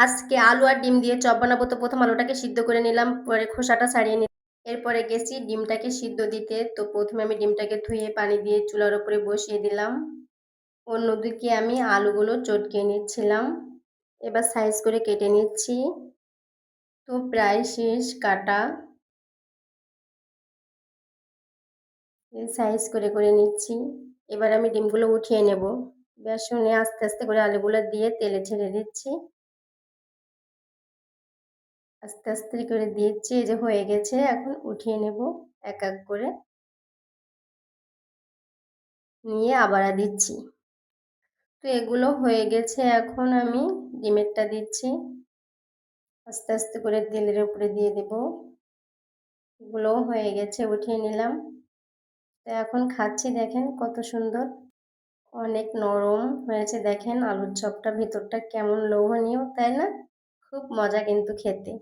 আজকে আলু আর ডিম দিয়ে চপ বানাবো। তো ১ম আলুটাকে সিদ্ধ করে নিলাম, পরে খোসাটা ছাড়িয়ে নিলাম। এরপরে গেছি ডিমটাকে সিদ্ধ দিতে। তো ১ম এ আমি ডিমটাকে ধুয়ে পানি দিয়ে চুলার উপরে বসিয়ে দিলাম। অন্যদিকে আমি আলুগুলো চটকে নিচ্ছিলাম। এবার সাইজ করে কেটে নিচ্ছি। তো প্রায় শেষ কাটা। সাইজ করে নিচ্ছি। এবার আমি ডিমগুলো উঠিয়ে নেব। বেসনে আস্তে, আস্তে করে আলুগুলো দিয়ে তেলে ছেড়ে দিচ্ছি। আস্তে, আস্তে করে দিচ্ছি। এই যে হয়ে গেছে। এখন উঠিয়ে নেব এক, এক করে। নিয়ে আবার দিচ্ছি। তো এগুলো হয়ে গেছে। এখন আমি ডিমেরটা দিচ্ছি। আস্তে, আস্তে করে তেলের উপরে দিয়ে দেব। এগুলোও হয়ে গেছে, উঠিয়ে নিলাম। তো এখন খাচ্ছি, দেখেন কত সুন্দর। অনেক নরম হয়েছে, দেখেন আলুর চপটা ভিতরটা কেমন লোভনীয়, তাই না? খুব মজা কিন্তু খেতে।